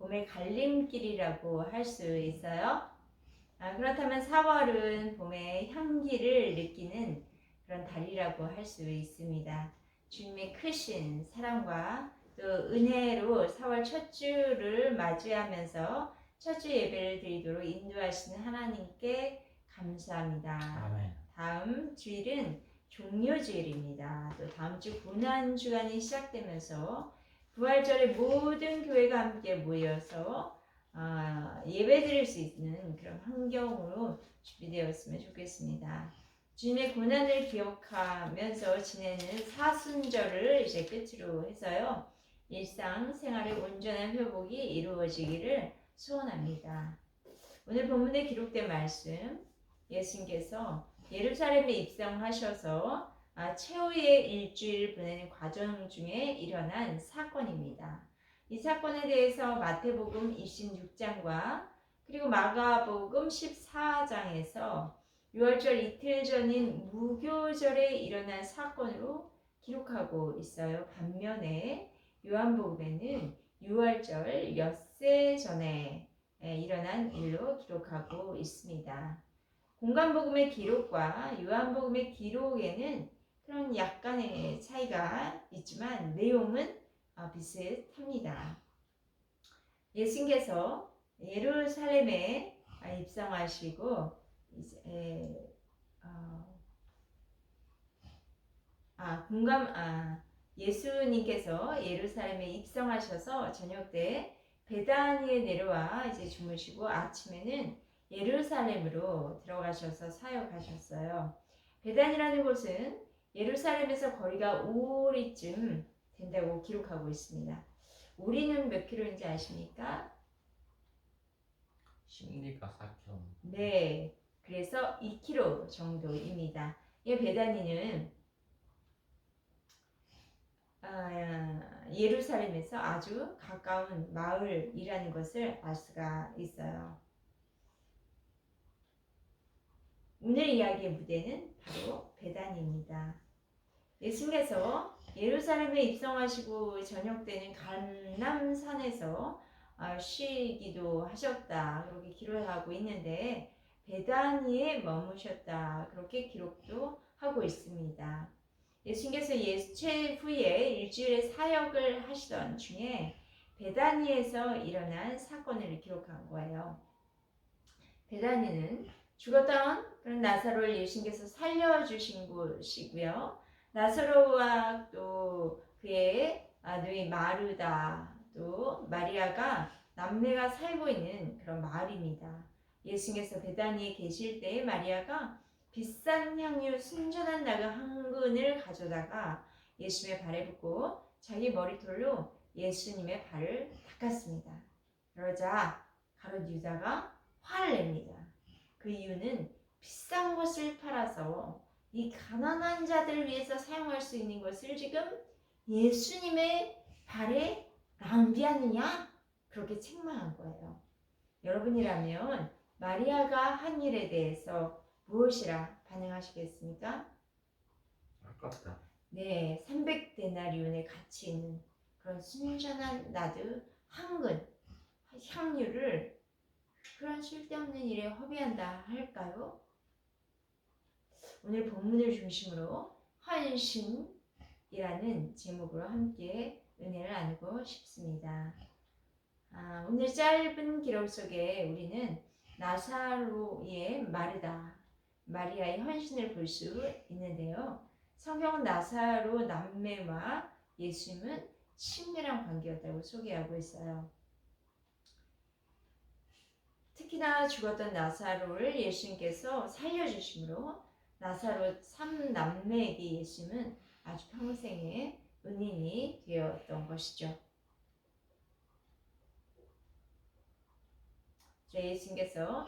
봄의 갈림길이라고 할 수 있어요. 그렇다면 4월은 봄의 향기를 느끼는 그런 달이라고 할 수 있습니다. 주님의 크신 사랑과 또 은혜로 4월 첫 주를 맞이하면서 첫 주 예배를 드리도록 인도하시는 하나님께 감사합니다. 아멘. 다음 주일은 종료주일입니다. 또 다음 주 고난 주간이 시작되면서 부활절에 모든 교회가 함께 모여서 예배 드릴 수 있는 그런 환경으로 준비되었으면 좋겠습니다. 주님의 고난을 기억하면서 지내는 사순절을 이제 끝으로 해서요. 일상생활의 온전한 회복이 이루어지기를 소원합니다. 오늘 본문에 기록된 말씀, 예수님께서 예루살렘에 입성하셔서 최후의 일주일 보내는 과정 중에 일어난 사건입니다. 이 사건에 대해서 마태복음 26장과 그리고 마가복음 14장에서 6월절 이틀 전인 무교절에 일어난 사건으로 기록하고 있어요. 반면에 요한복음에는 6월절 엿새 전에 일어난 일로 기록하고 있습니다. 공간복음의 기록과 요한복음의 기록에는 그런 약간의 차이가 있지만 내용은 비슷합니다. 예수님께서 예루살렘에 입성하시고 이제 예수님께서 예루살렘에 입성하셔서 저녁 때 베다니에 내려와 이제 주무시고 아침에는 예루살렘으로 들어가셔서 사역하셨어요. 베단이라는 곳은 예루살렘에서 거리가 5리쯤 된다고 기록하고 있습니다. 우리는 몇 킬로인지 아십니까? 심리가 4km. 네, 그래서 2킬로 정도입니다. 이 베다니는 예루살렘에서 아주 가까운 마을이라는 것을 알 수가 있어요. 오늘 이야기의 무대는 바로 베단입니다. 예수님께서 예루살렘에 입성하시고 저녁 때는 감람산에서 쉬기도 하셨다 그렇게 기록을 하고 있는데 베다니에 머무셨다 그렇게 기록도 하고 있습니다. 예수님께서 최후에 일주일에 사역을 하시던 중에 베다니에서 일어난 사건을 기록한 거예요. 베다니는 죽었던 그런 나사로를 예수님께서 살려주신 곳이고요. 나사로와 또 그의 아들이 마르다 또 마리아가 남매가 살고 있는 그런 마을입니다. 예수님께서 베다니에 계실 때 마리아가 비싼 향유 순전한 나가 한 근을 가져다가 예수님의 발에 붓고 자기 머리털로 예수님의 발을 닦았습니다. 그러자 가룟 유다가 화를 냅니다. 그 이유는 비싼 것을 팔아서 이 가난한 자들을 위해서 사용할 수 있는 것을 지금 예수님의 발에 낭비하느냐? 그렇게 책망한 거예요. 여러분이라면 마리아가 한 일에 대해서 무엇이라 반응하시겠습니까? 아깝다. 네, 300데나리온의 가치 있는 그런 순전한 나드 한 근 향유를 그런 쓸데없는 일에 허비한다 할까요? 오늘 본문을 중심으로 헌신이라는 제목으로 함께 은혜를 나누고 싶습니다. 오늘 짧은 기록 속에 우리는 나사로의 마르다, 마리아의 헌신을 볼 수 있는데요. 성경은 나사로 남매와 예수님은 친밀한 관계였다고 소개하고 있어요. 특히나 죽었던 나사로를 예수님께서 살려주심으로 나사로 3남매에게 예수님은 아주 평생의 은인이 되었던 것이죠. 예수님께서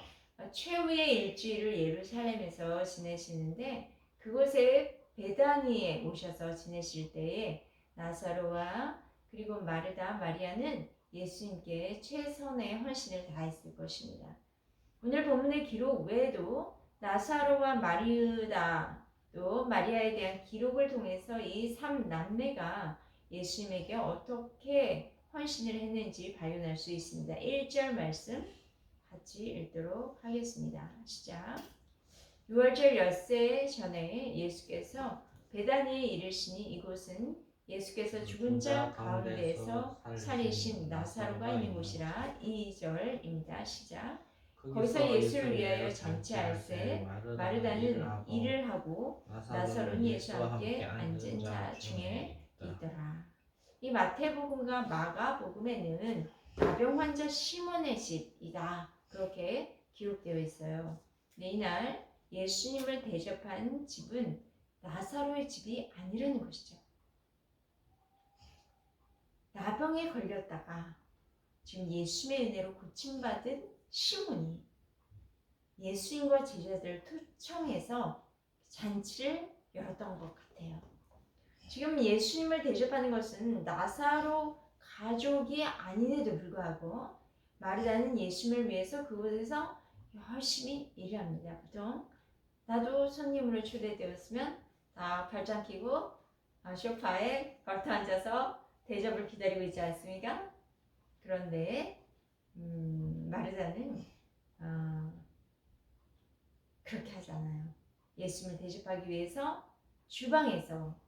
최후의 일주일을 예루살렘에서 지내시는데 그곳에 베다니에 오셔서 지내실 때에 나사로와 그리고 마르다, 마리아는 예수님께 최선의 헌신을 다했을 것입니다. 오늘 본문의 기록 외에도 나사로와 마리다 또 마리아에 대한 기록을 통해서 이 3남매가 예수님에게 어떻게 헌신을 했는지 발견할 수 있습니다. 1절 말씀 같이 읽도록 하겠습니다. 시작. 6월절 엿새 전에 예수께서 베다니에 이르시니 이곳은 예수께서 죽은 자 가운데에서 살리신 나사로가 있는 곳이라. 2절입니다. 시작. 거기서 예수를 위하여 잔치할세 마르다는 일을 하고 나사로는 예수와 함께 앉은 자 중에 있더라. 이 마태복음과 마가복음에는 나병 환자 시몬의 집이다 그렇게 기록되어 있어요. 네, 이날 예수님을 대접한 집은 나사로의 집이 아니라는 것이죠. 나병에 걸렸다가 지금 예수님의 은혜로 고침받은 시몬이 예수님과 제자들을 초청해서 잔치를 열었던 것 같아요. 지금 예수님을 대접하는 것은 나사로 가족이 아닌데도 불구하고 마르다는 예수님을 위해서 그곳에서 열심히 일합니다. 보통 나도 손님으로 초대되었으면 다 발장 끼고 소파에 걸터 앉아서 대접을 기다리고 있지 않습니까? 그런데 마르다는 그렇게 하지 않아요. 예수님을 대접하기 위해서 주방에서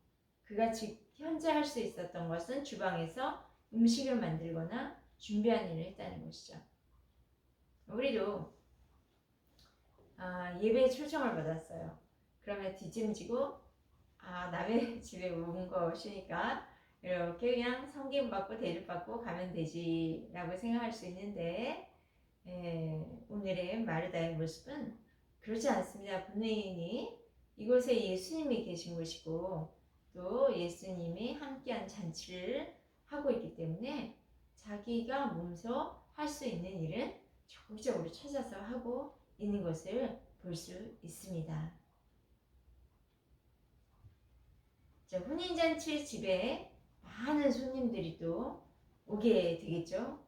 그가 현재 할 수 있었던 것은 주방에서 음식을 만들거나 준비하는 일을 했다는 것이죠. 우리도 예배에 초청을 받았어요. 그러면 뒷짐지고 남의 집에 온 것이니까 이렇게 그냥 섬김 받고 대접받고 가면 되지라고 생각할 수 있는데 오늘의 마르다의 모습은 그렇지 않습니다. 본인이 이곳에 예수님이 계신 곳이고 또 예수님이 함께한 잔치를 하고 있기 때문에 자기가 몸소 할 수 있는 일은 적극적으로 찾아서 하고 있는 것을 볼 수 있습니다. 자, 혼인잔치 집에 많은 손님들이 또 오게 되겠죠.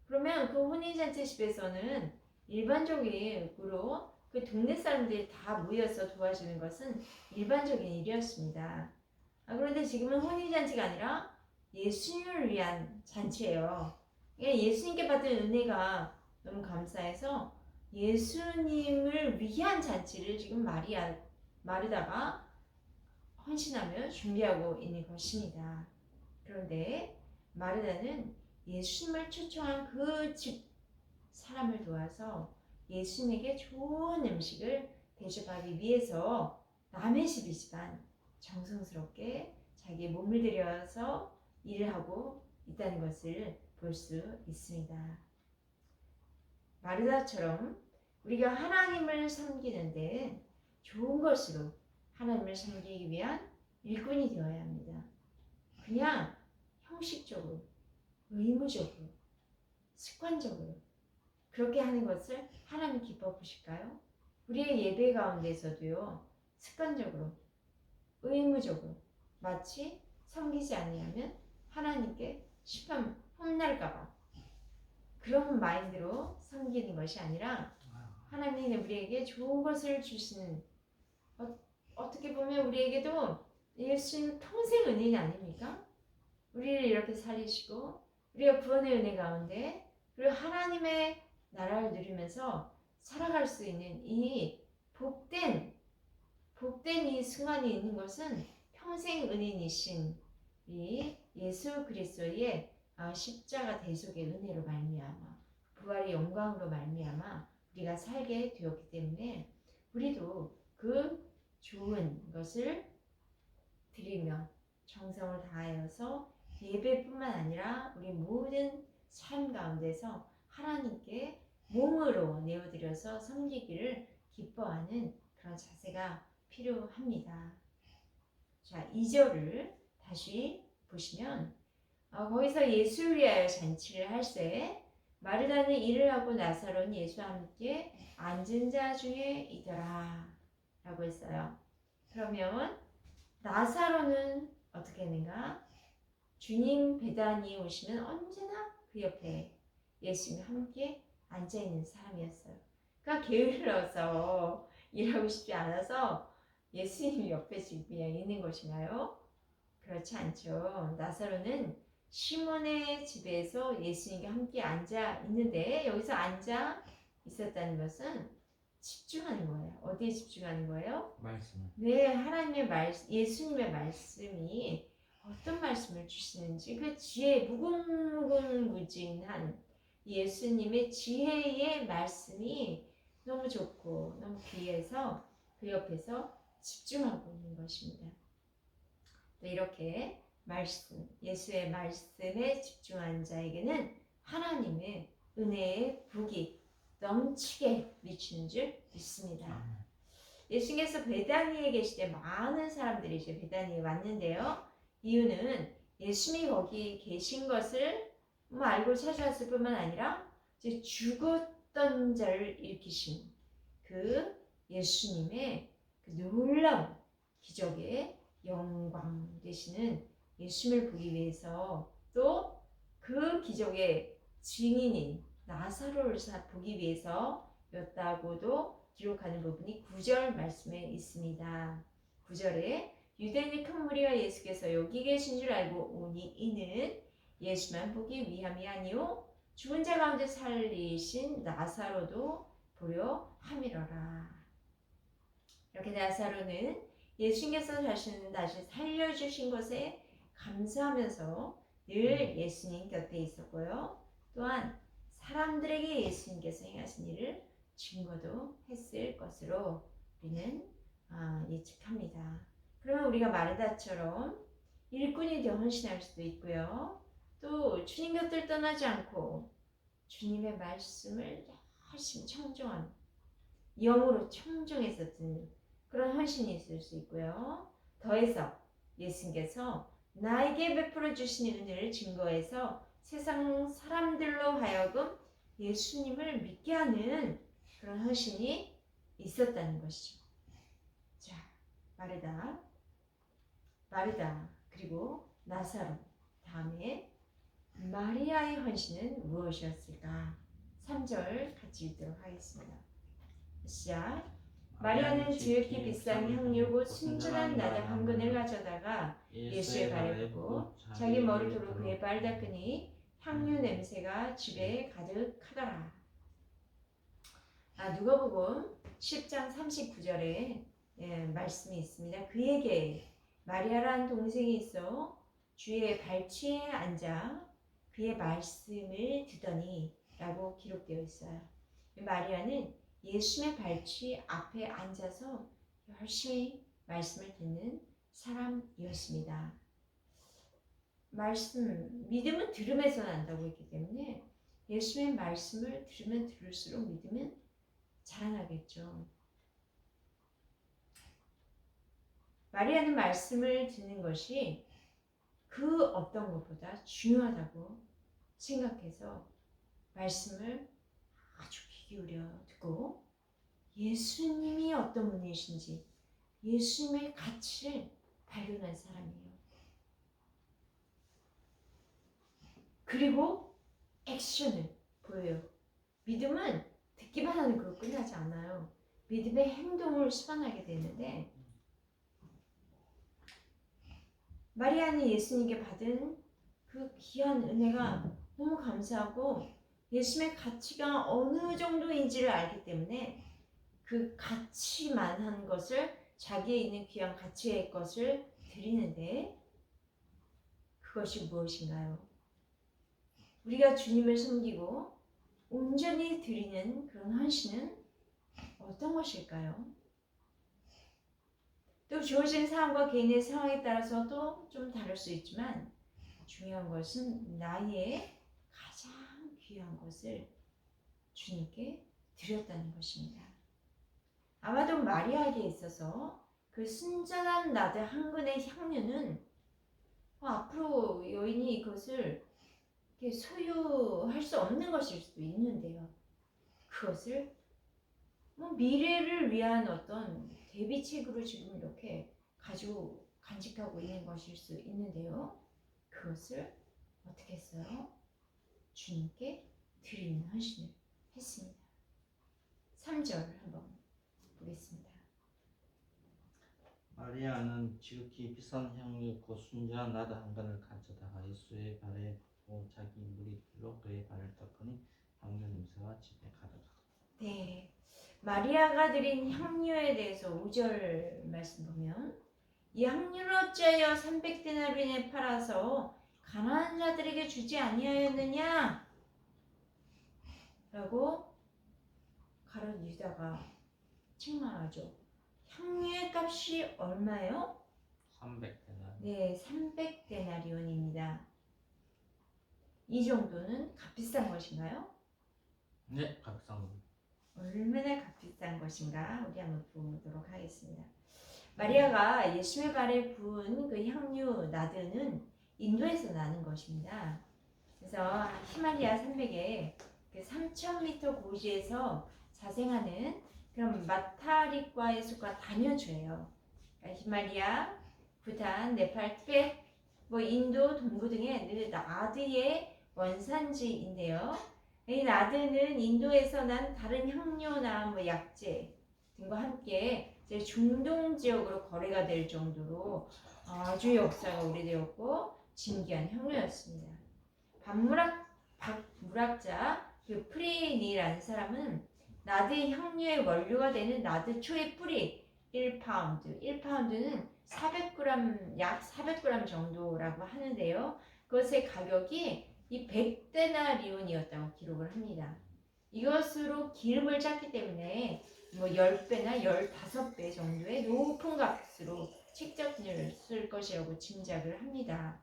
그러면 그 혼인잔치 집에서는 일반적으로 그 동네 사람들이 다 모여서 도와주는 것은 일반적인 일이었습니다. 그런데 지금은 혼인잔치가 아니라 예수님을 위한 잔치예요. 예수님께 받은 은혜가 너무 감사해서 예수님을 위한 잔치를 지금 마르다가 헌신하며 준비하고 있는 것입니다. 그런데 마르다는 예수님을 초청한 그 집 사람을 도와서 예수님에게 좋은 음식을 대접하기 위해서 남의 집이지만 정성스럽게 자기의 몸을 들여서 일을 하고 있다는 것을 볼 수 있습니다. 마르다처럼 우리가 하나님을 섬기는데 좋은 것으로 하나님을 섬기기 위한 일꾼이 되어야 합니다. 그냥 형식적으로, 의무적으로, 습관적으로 그렇게 하는 것을 하나님 기뻐 보실까요? 우리의 예배 가운데서도요, 습관적으로, 의무적으로 마치 섬기지 아니하면 하나님께 심판 혼날까봐 그런 마인드로 섬기는 것이 아니라 하나님이 우리에게 좋은 것을 주시는 어떻게 보면 우리에게도 예수님 평생 은혜는 아닙니까? 우리를 이렇게 살리시고 우리가 구원의 은혜 가운데 그리고 하나님의 나라를 누리면서 살아갈 수 있는 이 복된 이 순간이 있는 것은 평생 은인이신 이 예수 그리스도의 십자가 대속의 은혜로 말미암아 부활의 영광으로 말미암아 우리가 살게 되었기 때문에 우리도 그 좋은 것을 드리며 정성을 다하여서 예배뿐만 아니라 우리 모든 삶 가운데서 하나님께 몸으로 내어드려서 섬기기를 기뻐하는 그런 자세가 필요합니다. 자, 2절을 다시 보시면 거기서 예수를 위하여 잔치를 할세 마르다는 일을 하고 나사로는 예수와 함께 앉은 자 중에 있더라 라고 했어요. 그러면 나사로는 어떻게 했는가? 주님 베다니에 오시면 언제나 그 옆에 예수님이 함께 앉아있는 사람이었어요. 그러니까 게을러서 일하고 싶지 않아서 예수님 옆에 지금 그냥 있는 것인가요? 그렇지 않죠. 나사로는 시몬의 집에서 예수님과 함께 앉아 있는데 여기서 앉아 있었다는 것은 집중하는 거예요. 어디에 집중하는 거예요? 말씀. 네, 하나님의 예수님의 말씀이 어떤 말씀을 주시는지 그 지혜 무궁무진한 예수님의 지혜의 말씀이 너무 좋고 너무 귀해서 그 옆에서 집중하고 있는 것입니다. 또 이렇게 예수의 말씀에 집중한 자에게는 하나님의 은혜의 복이 넘치게 미치는 줄 믿습니다. 예수님께서 베다니에 계실 때 많은 사람들이 이제 베다니에 왔는데요. 이유는 예수님이 거기 계신 것을 알고 찾아왔을 뿐만 아니라 이제 죽었던 자를 일으키신 그 예수님의 그 놀라운 기적의 영광 되시는 예수님을 보기 위해서 또 그 기적의 증인인 나사로를 보기 위해서였다고도 기록하는 부분이 9절 말씀에 있습니다. 9절에 유대인의 큰 무리가 예수께서 여기 계신 줄 알고 오니 이는 예수만 보기 위함이 아니요 죽은 자 가운데 살리신 나사로도 보려 함이러라. 이렇게 나사로는 예수님께서 자신을 다시 살려주신 것에 감사하면서 늘 예수님 곁에 있었고요. 또한 사람들에게 예수님께서 행하신 일을 증거도 했을 것으로 우리는 예측합니다. 그러면 우리가 마르다처럼 일꾼이 되어 헌신할 수도 있고요. 또 주님 곁을 떠나지 않고 주님의 말씀을 열심히 청정한 영으로 청정해서 듣는 그런 헌신이 있을 수 있고요. 더해서 예수님께서 나에게 베풀어 주신 은혜를 증거해서 세상 사람들로 하여금 예수님을 믿게 하는 그런 헌신이 있었다는 것이죠. 자, 마르다 그리고 나사로 다음에 마리아의 헌신은 무엇이었을까? 3절 같이 읽도록 하겠습니다. 시작. 마리아는 지극히 비싼 향유 곧 순전한 나드 한 근을 가져다가 예수의 발에 붓고 자기 머리도로 그의 발 닦으니 향유 냄새가 집에 가득하더라. 누가복음 10장 39절에 말씀이 있습니다. 그에게 마리아라는 동생이 있어 주의 발치에 앉아 그의 말씀을 듣더니 라고 기록되어 있어요. 마리아는 예수님의 발치 앞에 앉아서 열심히 말씀을 듣는 사람이었습니다. 믿음은 들음에서 난다고 했기 때문에 예수님의 말씀을 들으면 들을수록 믿음은 자라나겠죠. 마리아는 말씀을 듣는 것이 그 어떤 것보다 중요하다고 생각해서 말씀을 아주 귀 기울여 듣고 예수님이 어떤 분이신지 예수님의 가치를 발견한 사람이에요. 그리고 액션을 보여요. 믿음은 듣기만 하는 그거 끝나지 않아요. 믿음의 행동을 수반하게 되는데 마리아는 예수님께 받은 그 귀한 은혜가 너무 감사하고 예수님의 가치가 어느 정도인지를 알기 때문에 그 가치만한 것을 자기에 있는 귀한 가치의 것을 드리는데 그것이 무엇인가요? 우리가 주님을 섬기고 온전히 드리는 그런 헌신은 어떤 것일까요? 또 주어진 상황과 개인의 상황에 따라서도 좀 다를 수 있지만 중요한 것은 나의 가장 귀한 것을 주님께 드렸다는 것입니다. 아마도 마리아에게 있어서 그 순전한 나드 한 근의 향유는 앞으로 여인이 이것을 소유할 수 없는 것일 수도 있는데요. 그것을 미래를 위한 어떤 대비책으로 지금 이렇게 가지고 간직하고 있는 것일 수 있는데요. 그것을 어떻게 했어요? 주님께 드리는 헌신을 했습니다. 3절 한번 보겠습니다. 마리아는 지극히 비싼 향유 곧 순전한 나드 한 간을 가져다가 예수의 발에 붓고 자기 무리들로 그의 발을 닦으니 향유 냄새가 집에 가득하고. 네. 마리아가 드린 향유에 대해서 5절 말씀 보면 이 향유를 어찌하여 300데나리온에 팔아서 가난한 자들에게 주지 아니하였느냐? 라고 가룟 유다가 책망하죠. 향유의 값이 얼마요? 300데나리. 네, 300데나리온입니다. 이 정도는 값비싼 것인가요? 네, 값비싼 얼마나 값비싼 것인가 우리 한번 보도록 하겠습니다. 마리아가 예수의 발에 부은 그 향유 나드는 인도에서 나는 것입니다. 그래서 히말리아 산맥의 그 3,000m 고지에서 자생하는 그런 마타리과에 속한 다녀주예요. 그러니까 히말리아, 부탄, 네팔, 티베트, 뭐 인도, 동부 등의 나드의 원산지인데요. 이 나드는 인도에서 난 다른 향료나 뭐 약재 등과 함께 이제 중동 지역으로 거래가 될 정도로 아주 역사가 오래되었고 진귀한 향료였습니다. 박물학자 그 프리니라는 사람은 나드의 향료의 원료가 되는 나드초의 뿌리 1파운드, 1파운드는 400g, 약 400g 정도라고 하는데요. 그것의 가격이 이 100데나리온이었다고 기록을 합니다. 이것으로 기름을 짰기 때문에 뭐 10배나 15배 정도의 높은 값으로 책정을 것이라고 짐작을 합니다.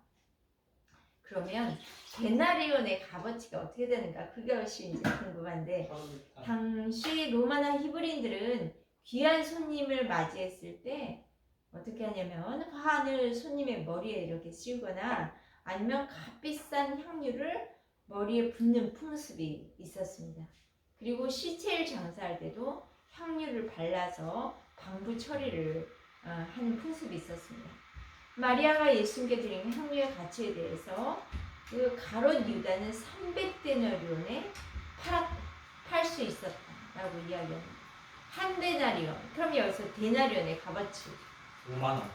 그러면 데나리온의 값어치가 어떻게 되는가 그것이 이제 궁금한데 당시 로마나 히브리인들은 귀한 손님을 맞이했을 때 어떻게 하냐면 화환을 손님의 머리에 이렇게 씌우거나 아니면 값비싼 향유를 머리에 붓는 풍습이 있었습니다. 그리고 시체를 장사할 때도 향유를 발라서 방부 처리를 하는 풍습이 있었습니다. 마리아가 예수님께 드린 향유의 가치에 대해서 그 가롯 유다는 300데나리온에 팔 수 있었다라고 이야기합니다. 한 데나리온. 그럼 여기서 데나리온의 값어치 5만 원.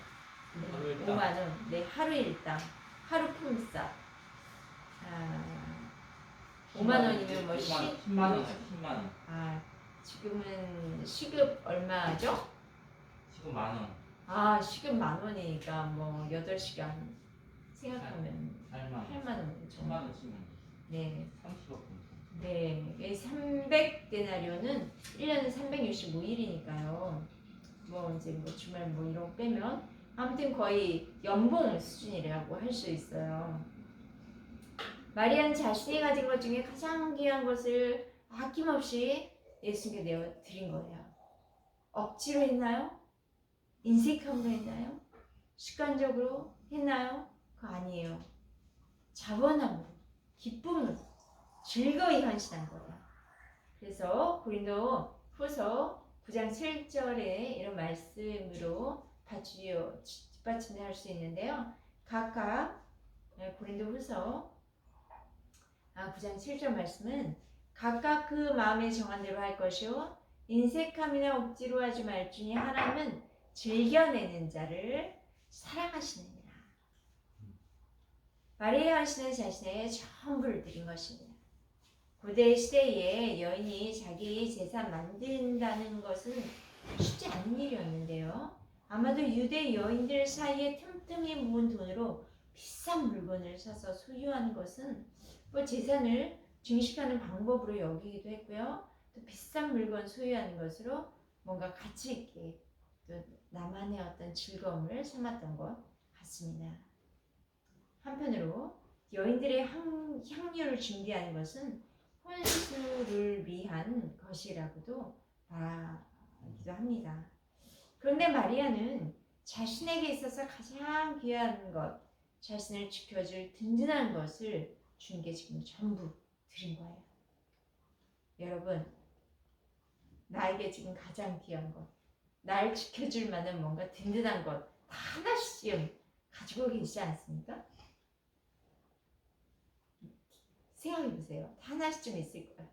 네, 하루 일당. 5만 원. 네, 하루 일당. 하루 품삯. 5만 원이면 뭐 10만 원. 10만 원. 지금은 시급 얼마죠? 지금 만 원. 시급 10,000원이니까 뭐 8시간 생각하면 8만 원 10만 원 치면 네. 30억. 네. 300데나리온은 1년에 365일이니까요. 뭐 이제 뭐 주말 뭐 이런 거 빼면 아무튼 거의 연봉 수준이라고 할 수 있어요. 마리아는 자신이 가진 것 중에 가장 귀한 것을 아낌없이 예수님께 내어 드린 거예요. 억지로 했나요? 인색함으로 했나요? 습관적으로 했나요? 그거 아니에요. 자원함으로, 기쁨으로, 즐거이 헌신한 거예요. 그래서 고린도 후서 9장 7절에 이런 말씀으로 뒷받침을 할 수 있는데요. 각각 고린도 후서 9장 7절 말씀은 각각 그 마음에 정한 대로 할 것이요 인색함이나 억지로 하지 말지니 하나님은 즐겨내는 자를 사랑하시느니라. 마리아 하시는 자신의 전부를 드린 것입니다. 고대 시대에 여인이 자기 재산 만든다는 것은 쉽지 않은 일이었는데요. 아마도 유대 여인들 사이에 틈틈이 모은 돈으로 비싼 물건을 사서 소유하는 것은 뭐 재산을 증식하는 방법으로 여기기도 했고요. 또 비싼 물건 소유하는 것으로 뭔가 가치 있게 또 나만의 어떤 즐거움을 삼았던 것 같습니다. 한편으로 여인들의 향유를 준비하는 것은 혼수를 위한 것이라고도 말하기도 합니다. 그런데 마리아는 자신에게 있어서 가장 귀한 것, 자신을 지켜줄 든든한 것을 준 게 지금 전부 드린 거예요. 여러분, 나에게 지금 가장 귀한 것, 날 지켜줄 만한 뭔가 든든한 것 다 하나씩 가지고 계시지 않습니까? 생각해 보세요. 하나씩쯤 있을 거야.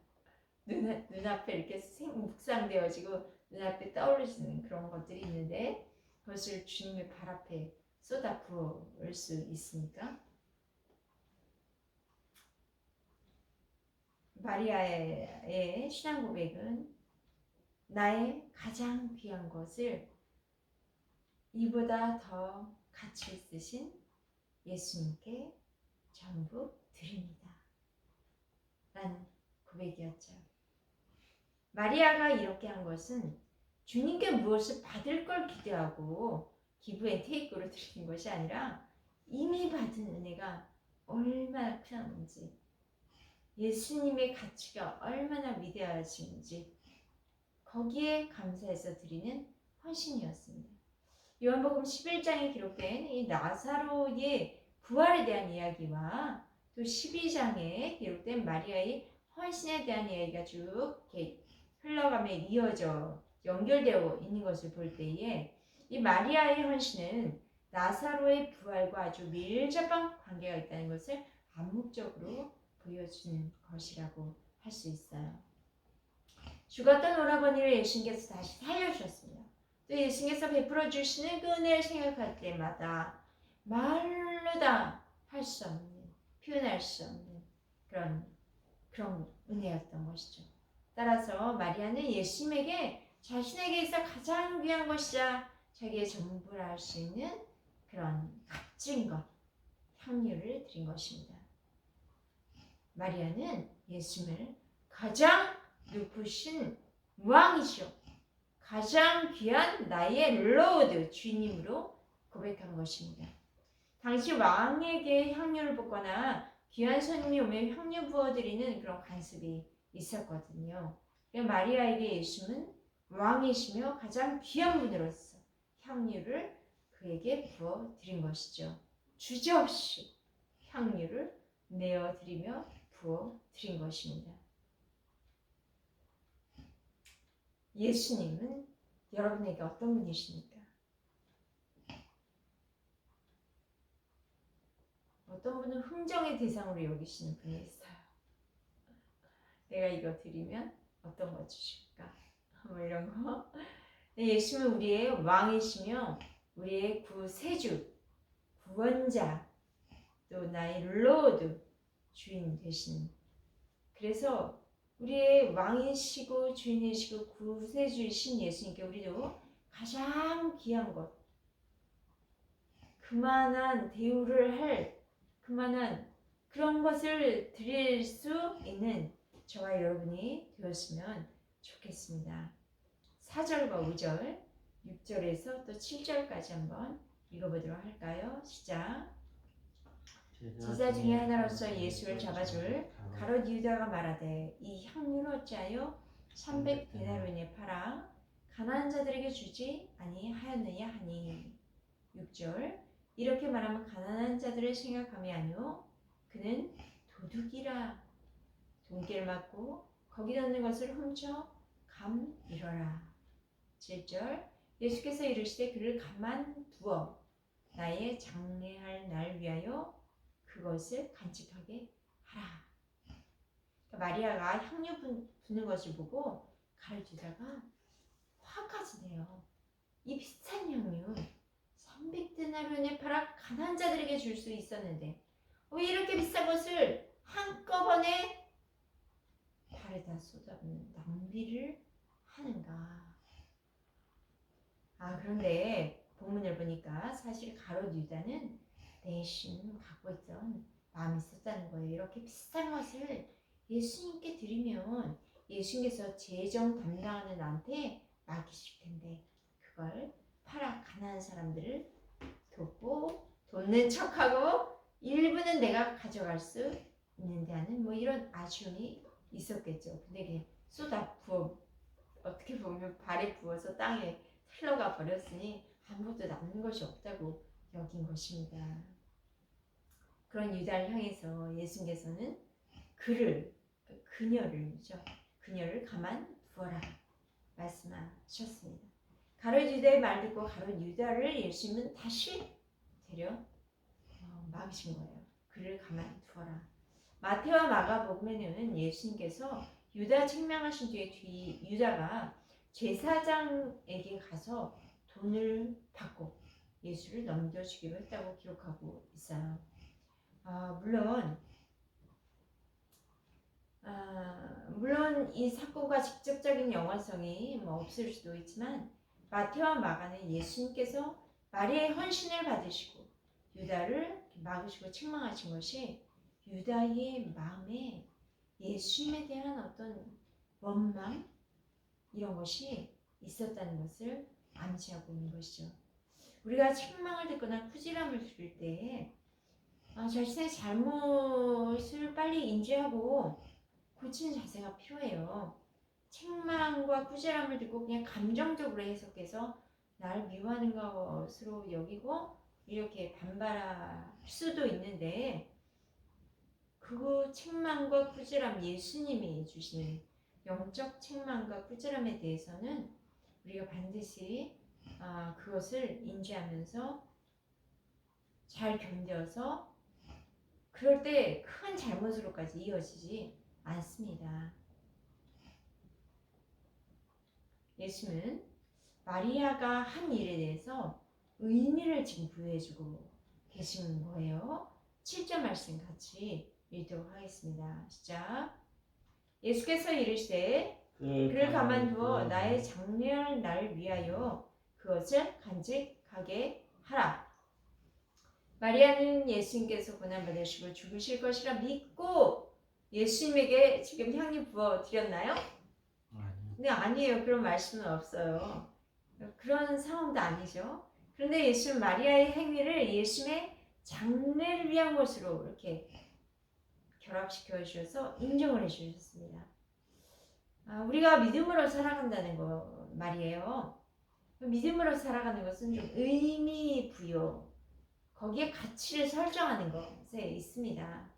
눈앞에 이렇게 묵상되어지고 눈앞에 떠오르시는 그런 것들이 있는데 그것을 주님의 발 앞에 쏟아 부을 수 있습니까? 마리아의 신앙 고백은 나의 가장 귀한 것을 이보다 더 가치 있으신 예수님께 전부 드립니다. 라는 고백이었죠. 마리아가 이렇게 한 것은 주님께 무엇을 받을 걸 기대하고 기브 앤 테이크로 드리는 것이 아니라 이미 받은 은혜가 얼마나 크는지, 예수님의 가치가 얼마나 위대하신지 거기에 감사해서 드리는 헌신이었습니다. 요한복음 11장에 기록된 이 나사로의 부활에 대한 이야기와 또 12장에 기록된 마리아의 헌신에 대한 이야기가 쭉 이렇게 흘러가며 이어져 연결되어 있는 것을 볼 때에 이 마리아의 헌신은 나사로의 부활과 아주 밀접한 관계가 있다는 것을 암묵적으로 보여주는 것이라고 할 수 있어요. 죽었던 오라버니를 예수님께서 다시 살려주셨습니다. 또 예수님께서 베풀어 주시는 그 은혜를 생각할 때마다 말로 다 할 수 없는, 표현할 수 없는 그런 은혜였던 것이죠. 따라서 마리아는 예수님에게 자신에게 있어 가장 귀한 것이자 자기의 전부라 할 수 있는 그런 값진 것, 향유를 드린 것입니다. 마리아는 예수님을 가장 높으신 왕이시오, 가장 귀한 나의 로드, 주님으로 고백한 것입니다. 당시 왕에게 향유를 붓거나 귀한 손님이 오면 향유 부어드리는 그런 관습이 있었거든요. 마리아에게 예수님은 왕이시며 가장 귀한 분으로서 향유를 그에게 부어드린 것이죠. 주저없이 향유를 내어드리며 부어드린 것입니다. 예수님은 여러분에게 어떤 분이십니까? 어떤 분은 흥정의 대상으로 여기시는 분이 있어요. 내가 이거 드리면 어떤 거 주실까? 뭐 이런 거. 예수님은 우리의 왕이시며 우리의 구세주, 구원자, 또 나의 로드, 주인 되시는. 그래서 우리의 왕이시고 주인이시고 구세주이신 예수님께 우리도 가장 귀한 것, 그만한 대우를 할 그만한 그런 것을 드릴 수 있는 저와 여러분이 되었으면 좋겠습니다. 4절과 5절, 6절에서 또 7절까지 한번 읽어보도록 할까요? 시작. 제자 중에 하나로서 예수를 잡아줄 가롯 유다가 말하되 이 향유를 어찌하여 300데나리온에 팔아 가난한 자들에게 주지 아니하였느냐 하니. 6절. 이렇게 말하면 가난한 자들을 생각함이 아니오 그는 도둑이라 돈길 맞고 거기 넣는 것을 훔쳐 감 잃어라. 7절. 예수께서 이르시되 그를 가만 두어 나의 장례할 날 위하여 그것을 간직하게 하라. 그러니까 마리아가 향유 붓는 것을 보고 가롯 유다가 화까지 내요. 이 비싼 향유 300데나리온에 팔아 가난한 자들에게 줄 수 있었는데 왜 이렇게 비싼 것을 한꺼번에 발에다 쏟아붓는 낭비를 하는가. 그런데 본문을 보니까 사실 가롯 유다는 내심 갖고 있던 마음이 있었다는 거예요. 이렇게 비싼 것을 예수님께 드리면 예수님께서 재정 담당하는 나한테 맡기실 텐데 그걸 팔아 가난한 사람들을 돕고 돕는 척하고 일부는 내가 가져갈 수 있는데 하는 뭐 이런 아쉬움이 있었겠죠. 근데 그냥 쏟아 부어 어떻게 보면 발에 부어서 땅에 흘러가 버렸으니 아무것도 남는 것이 없다고 여긴 것입니다. 그런 유다를 향해서 예수님께서는 그녀를 가만 두어라 말씀하셨습니다. 가롯 유다의 말 듣고 가롯 유다를 예수님은 다시 데려 막으신 거예요. 그를 가만 두어라. 마태와 마가복음에는 예수님께서 유다 책망하신 뒤에 유다가 제사장에게 가서 돈을 받고 예수를 넘겨주기로 했다고 기록하고 있어요. 물론 이 사건과 직접적인 연관성이 없을 수도 있지만 마태와 마가는 예수님께서 마리아의 헌신을 받으시고 유다를 막으시고 책망하신 것이 유다의 마음에 예수님에 대한 어떤 원망 이런 것이 있었다는 것을 암시하고 있는 것이죠. 우리가 책망을 듣거나 꾸지람을 들을 때 자신의 잘못을 빨리 인지하고 고치는 자세가 필요해요. 책망과 꾸지람을 듣고 그냥 감정적으로 해석해서 나를 미워하는 것으로 여기고 이렇게 반발할 수도 있는데 그 책망과 꾸지람, 예수님이 주시는 영적 책망과 꾸지람에 대해서는 우리가 반드시 그것을 인지하면서 잘 견뎌서 그럴 때 큰 잘못으로까지 이어지지 않습니다. 예수는 마리아가 한 일에 대해서 의미를 지금 부여해주고 계시는 거예요. 7절 말씀 같이 읽도록 하겠습니다. 시작. 예수께서 이르시되 그를 가만두어 나의 장래를 날 위하여 그것을 간직하게 하라. 마리아는 예수님께서 고난받으시고 죽으실 것이라 믿고 예수님에게 지금 향유 부어 드렸나요? 아니요. 네, 아니에요. 그런 말씀은 없어요. 그런 상황도 아니죠. 그런데 예수는 마리아의 행위를 예수님의 장래를 위한 것으로 이렇게 결합시켜 주셔서 인정을 해 주셨습니다. 우리가 믿음으로 살아간다는 거 말이에요. 믿음으로 살아가는 것은 좀 의미 부여, 거기에 가치를 설정하는 것에 있습니다.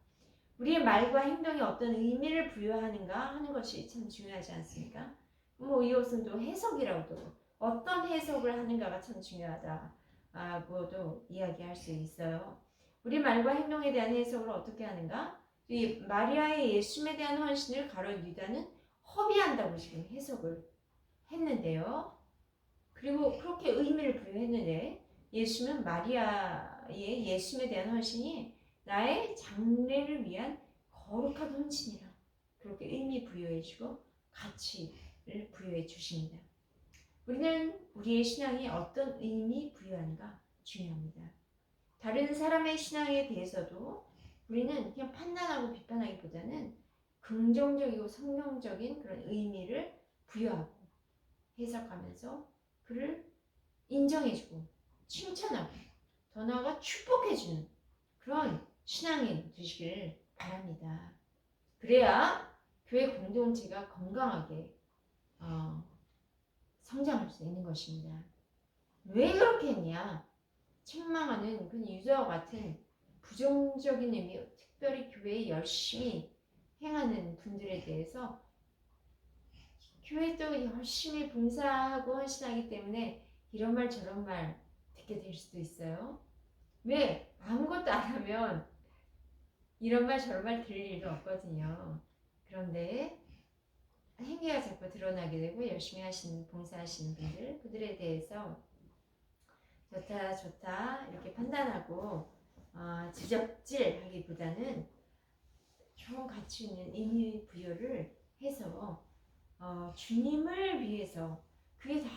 우리의 말과 행동에 어떤 의미를 부여하는가 하는 것이 참 중요하지 않습니까? 이것은 또 해석이라고도 어떤 해석을 하는가가 참 중요하다고도 이야기할 수 있어요. 우리 말과 행동에 대한 해석을 어떻게 하는가? 이 마리아의 예수님에 대한 헌신을 가롯 유다는 허비한다고 지금 해석을 했는데요. 그리고 그렇게 의미를 부여했는데 예수는 마리아의 예수님에 대한 헌신이 나의 장래를 위한 거룩한 헌신이라 그렇게 의미 부여해주고 가치를 부여해 주십니다. 우리는 우리의 신앙이 어떤 의미 부여하는가 중요합니다. 다른 사람의 신앙에 대해서도 우리는 그냥 판단하고 비판하기보다는 긍정적이고 성경적인 그런 의미를 부여하고 해석하면서 그를 인정해주고 칭찬하고 더 나아가 축복해주는 그런 신앙이 되시길 바랍니다. 그래야 교회 공동체가 건강하게 성장할 수 있는 것입니다. 왜 그렇게 했냐? 책망하는 그 유다와 같은 부정적인 의미, 특별히 교회에 열심히 행하는 분들에 대해서 교회도 열심히 봉사하고 헌신하기 때문에 이런 말 저런 말 듣게 될 수도 있어요. 왜? 아무것도 안 하면 이런 말 저런 말 들을 일도 없거든요. 그런데 행위가 자꾸 드러나게 되고 열심히 하시는 봉사하시는 분들 그들에 대해서 좋다 이렇게 판단하고 지적질하기보다는 좋은 가치 있는 의미 부여를 해서 주님을 위해서 그게 다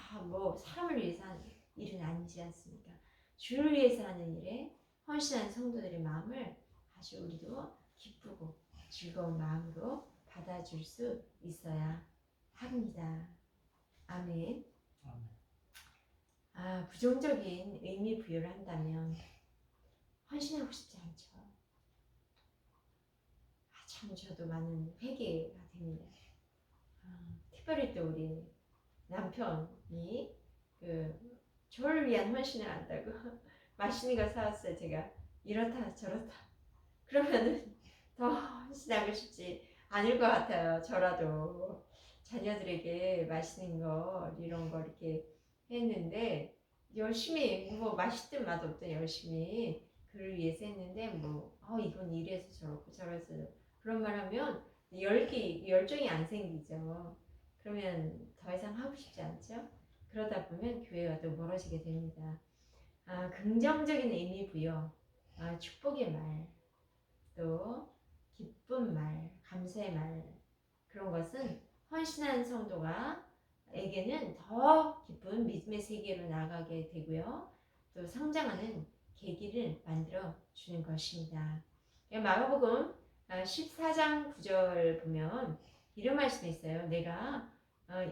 사람을 위해서 하는 일은 아니지 않습니까? 주를 위해서 하는 일에 헌신한 성도들의 마음을 아주 우리도 기쁘고 즐거운 마음으로 받아줄 수 있어야 합니다. 아멘. 부정적인 의미 부여를 한다면 헌신하고 싶지 않죠. 참 저도 많은 회개가 됩니다. 특별히 또 우리 남편이 저를 위한 헌신을 한다고 맛있는 거 사왔어요. 제가 이렇다 저렇다 그러면은 더 헌신하고 싶지 않을 것 같아요. 저라도 자녀들에게 맛있는 거 이런 거 이렇게 했는데 열심히 맛있든 맛없든 열심히 그를 위해서 했는데 이건 이래서 저렇고 저래서 그런 말 하면 열정이 안 생기죠. 그러면 더 이상 하고 싶지 않죠. 그러다 보면 교회가 또 멀어지게 됩니다. 긍정적인 의미 부여, 축복의 말, 또 기쁜 말, 감사의 말, 그런 것은 헌신한 성도가 에게는 더 기쁜 믿음의 세계로 나아가게 되고요. 또 성장하는 계기를 만들어 주는 것입니다. 마가복음 14장 9절 보면 이런 말씀이 있어요. 내가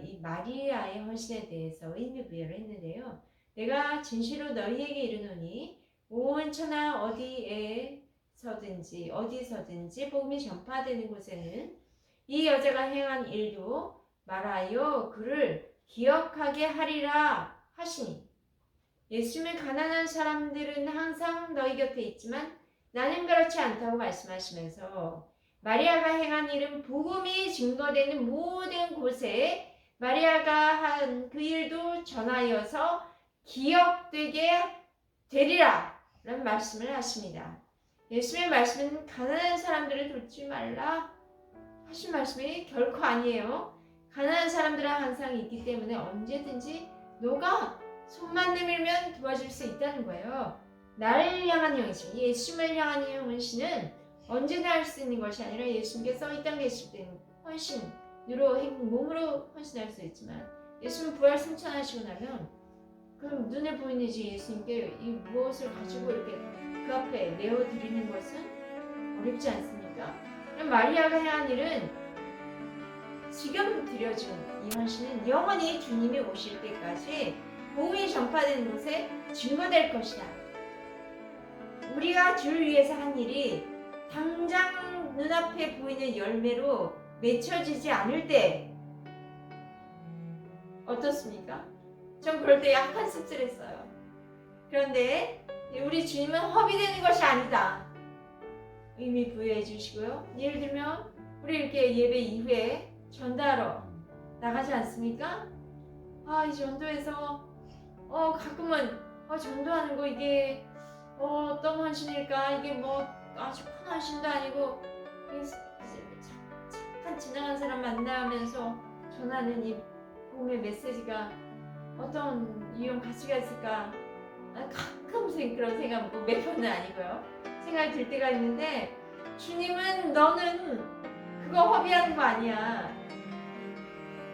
이 마리아의 헌신에 대해서 의미 부여를 했는데요. 내가 진실로 너희에게 이르노니 온 천하 어디서든지 복음이 전파되는 곳에는 이 여자가 행한 일도 말하여 그를 기억하게 하리라 하시니, 예수님은 가난한 사람들은 항상 너희 곁에 있지만 나는 그렇지 않다고 말씀하시면서 마리아가 행한 일은 복음이 증거되는 모든 곳에 마리아가 한 그 일도 전하여서 기억되게 되리라 라는 말씀을 하십니다. 예수님의 말씀은 가난한 사람들을 돕지 말라 하신 말씀이 결코 아니에요. 가난한 사람들은 항상 있기 때문에 언제든지 너가 손만 내밀면 도와줄 수 있다는 거예요. 나를 향한 헌신, 예수님을 향한 헌신은 언제나 할 수 있는 것이 아니라 예수님께서 이 땅에 계실 때는 헌신으로 몸으로 헌신할 수 있지만 예수님 부활 승천하시고 나면 그럼 눈에 보이는 이제 예수님께 이 무엇을 가지고 이렇게 그 앞에 내어드리는 것은 어렵지 않습니까? 마리아가 행한 일은 지금 드려준 이 헌신은 영원히 주님이 오실 때까지 복음이 전파되는 곳에 증거될 것이다. 우리가 주를 위해서 한 일이 당장 눈앞에 보이는 열매로 맺혀지지 않을 때 어떻습니까? 전 그럴 때 약간 씁쓸했어요. 그런데 우리 주님은 허비되는 것이 아니다. 의미 부여해 주시고요. 예를 들면 우리 이렇게 예배 이후에 전도하러 나가지 않습니까? 이 전도에서 가끔은 전도하는 거 이게 어떤 헌신일까? 이게 뭐 아주 큰 헌신도 아니고 잠깐 지나간 사람 만나면서 전하는 이 복음의 메시지가 어떤 유용 가치가 있을까? 가끔씩 그런 생각, 뭐 매번은 아니고요. 생각이 들 때가 있는데 주님은 너는 그거 허비하는 거 아니야.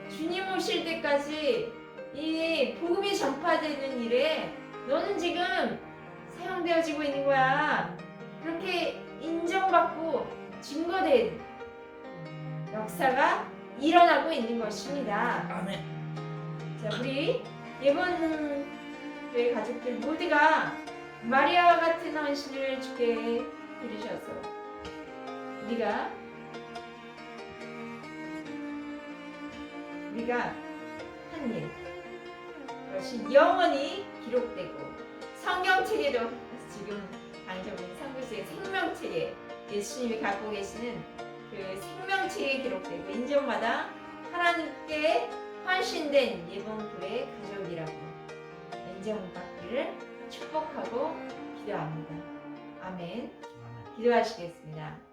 주님 오실 때까지 이 복음이 전파되는 일에 너는 지금 사용되어지고 있는 거야. 그렇게 인정받고 증거된 역사가 일어나고 있는 것입니다. 아멘. 자, 우리 예번 교회 가족들 모두가 마리아와 같은 헌신을 주께 드리셔서 우리가 한 일, 그것이 영원히 기록되고 성경책에도 지금 당장은 성경책의 생명책에 예수님이 갖고 계시는 그 생명책에 기록되고 인정받아 하나님께 헌신된 예번교회 가족이라고 인정받기를 축복하고 기도합니다. 아멘. 기도하시겠습니다.